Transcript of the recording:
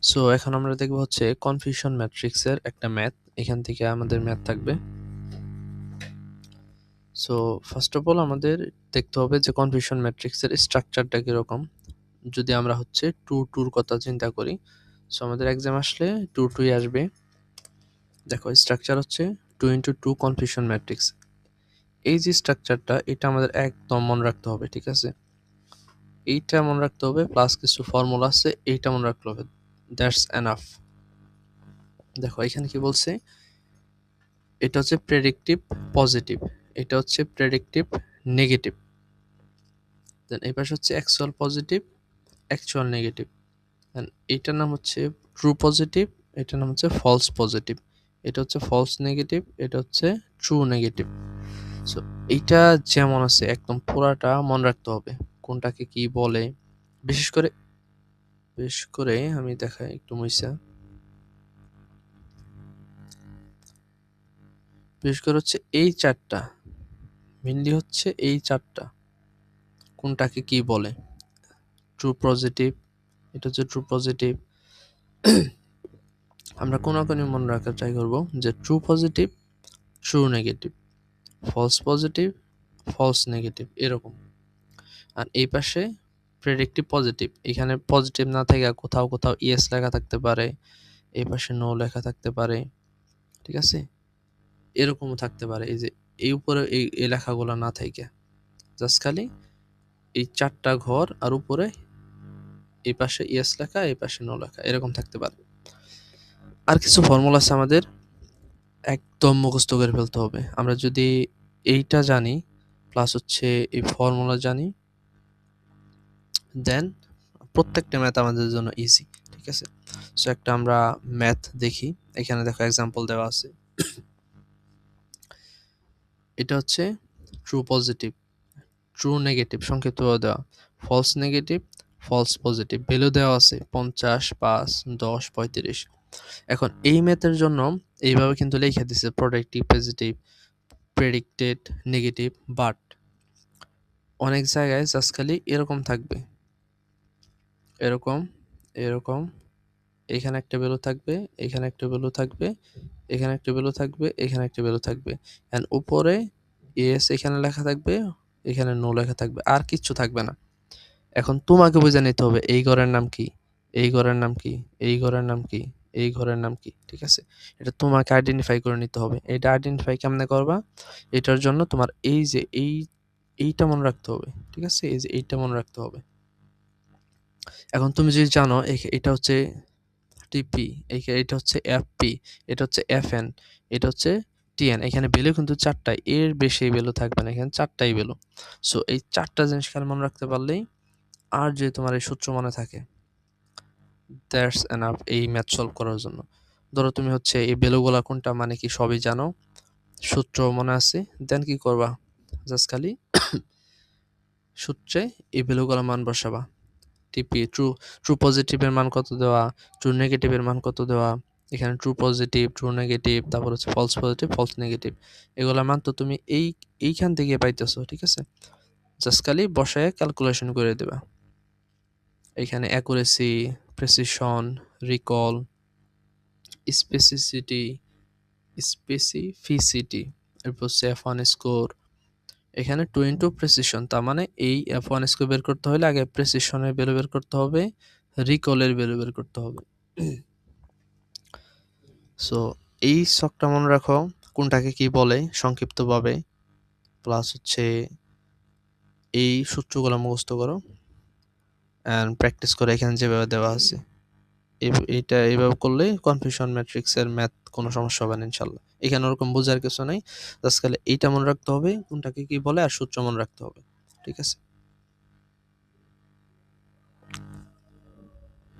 So এখন আমরা দেখব হচ্ছে কনফিউশন ম্যাট্রিক্সের একটা ম্যাথ। এখান থেকে আমাদের ম্যাথ থাকবে। সো ফার্স্ট অফ অল আমাদের দেখতে হবে যে কনফিউশন ম্যাট্রিক্সের স্ট্রাকচারটা কীরকম। যদি আমরা হচ্ছে টুর কথা চিন্তা করি, সো আমাদের এক্সাম আসলে টুই আসবে। দেখো স্ট্রাকচার হচ্ছে 2 × 2 কনফিউশন ম্যাট্রিক্স। এই যে স্ট্রাকচারটা, এটা আমাদের একদম মনে রাখতে হবে, ঠিক আছে? এইটা মনে রাখতে হবে, প্লাস কিছু ফর্মুলা আছে, এইটা মনে রাখতে হবে। That's enough. দেখো এখানে কি বলছে, এটা হচ্ছে প্রেডিক্টিভ পজিটিভ, এটা হচ্ছে প্রেডিক্টিভ নেগেটিভ, দেন এই পাশে হচ্ছে অ্যাকচুয়াল পজিটিভ, অ্যাকচুয়াল নেগেটিভ, দেন এইটার নাম হচ্ছে ট্রু পজিটিভ, এটার নাম হচ্ছে ফলস পজিটিভ, এটা হচ্ছে ফলস নেগেটিভ, এটা হচ্ছে ট্রু নেগেটিভ। সো এইটা যেমন আছে একদম পুরাটা মনে রাখতে হবে কোনটাকে কি বলে। বিশেষ করে আমি দেখাই একটু মুইসা। বিশেষ করে হচ্ছে এই চারটা, মেনলি হচ্ছে এই চারটা কোনটাকে কি বলে। ট্রু পজিটিভ, এটা হচ্ছে ট্রু পজিটিভ। আমরা কোনাকুনি মনে রাখার ট্রাই করব যে true positive, true negative, false positive, false negative, এরকম। আর এই পাশে প্রেডিক্টিভ পজিটিভ, এখানে পজিটিভ না থেকে কোথাও কোথাও ইয়েস লেখা থাকতে পারে, এই পাশে নো লেখা থাকতে পারে, ঠিক আছে? এরকমও থাকতে পারে, এই যে এই উপরে এই লেখাগুলো না থাকে, জাস্ট খালি এই চারটা ঘর আর উপরে এই পাশে ইয়েস লেখা, এই পাশে নো লেখা, এরকম থাকতে পারে। আর কিছু ফর্মুলা আছে আমাদের একদম মুখস্থ করে ফেলতে হবে। আমরা যদি এইটা জানি প্লাস হচ্ছে এই ফর্মুলা জানি, দেন প্রত্যেকটা ম্যাথ আমাদের জন্য ইজি, ঠিক আছে? সো একটা আমরা ম্যাথ দেখি। এখানে দেখো এক্সাম্পল দেওয়া আছে। এটা হচ্ছে ট্রু পজিটিভ, ট্রু নেগেটিভ সংক্ষিপ্ত দেওয়া, false negative, false positive, value দেওয়া আছে 50, 5, 10, 35। এখন এই ম্যাথের জন্য এইভাবে কিন্তু লিখে দিছে productive positive, predicted negative, but অনেক জায়গায় জাস্ট খালি এরকম থাকবে, এরকম, এরকম, এখানে একটা ভ্যালু থাকবে, এখানে একটা ভ্যালু থাকবে, এখানে একটা ভ্যালু থাকবে, এখানে একটা ভ্যালু থাকবে, এন্ড উপরে ইয়েস এখানে লেখা থাকবে, এখানে নো লেখা থাকবে, আর কিচ্ছু থাকবে না। এখন তোমাকে বুঝে নিতে হবে এই ঘরের নাম কি, এই ঘরের নাম কি, এই ঘরের নাম কি, এই ঘরের নাম কি, ঠিক আছে? এটা তোমাকে আইডেন্টিফাই করে নিতে হবে। এটা আইডেন্টিফাই কেমনে করবা? এটার জন্য তোমার এই যে এইটা মনে রাখতে হবে, ঠিক আছে? এই যে এইটা মনে রাখতে হবে। এখন তুমি যদি জানো এটা হচ্ছে টিপি, এটা হচ্ছে এফপি, এটা হচ্ছে এফএন, এটা হচ্ছে টিএন, এখানে ভ্যালু কিন্তু চারটাই, এর বেশি ভ্যালু থাকবে না, এখানে চারটাই ভ্যালু। সো এই চারটা জিনিস খেয়াল মনে রাখতে পারলেই, আর যে তোমার এই সূত্র মনে থাকে, দ্যাটস এনাফ এই ম্যাথ সলভ করার জন্য। ধরো তুমি হচ্ছে এই ভ্যালুগুলা কোনটা মানে কি সবই জানো, সূত্র মনে আছে, দেন কি করবা, জাস্ট খালি সূত্রে এই ভ্যালুগুলা মান বসাবা। টিপি ট্রু পজিটিভের মান কত দেওয়া, ট্রু নেগেটিভের মান কত দেওয়া, এখানে ট্রু পজিটিভ, ট্রু নেগেটিভ, তারপর হচ্ছে ফলস পজিটিভ, ফলস নেগেটিভ, এগুলোর মান তো তুমি এইখান থেকে পাইতেছো, ঠিক আছে? জাস্ট খালি বসায় ক্যালকুলেশন করে দেবা। এখানে অ্যাকুরেসি, প্রেসিশন, রিকল, স্পেসিফিসিটি, এরপর হচ্ছে F1 স্কোর। এখানে 2 × প্রেসিশন, তার মানে এই F1 স্কোর বের করতে হলে আগে প্রেসিশনের ভ্যালু বের করতে হবে, রিকলের ভ্যালু বের করতে হবে। সো এই ছকটা মনে রাখো, কোনটাকে কি বলে সংক্ষিপ্তভাবে, প্লাস হচ্ছে এই সূত্রগুলো মুখস্থ করো অ্যান্ড প্র্যাকটিস করে এখানে যেভাবে দেওয়া আছে। এইটা এইভাবে করলে কনফিউশন ম্যাট্রিক্সের ম্যাথ কোনো সমস্যা হবে না ইনশাল্লাহ। এখানে ওরকম বোঝার কিছু নেই, জাস্ট খালি এইটা মনে রাখতে হবে কোনটাকে কি বলে আর সূত্র মনে রাখতে হবে, ঠিক আছে?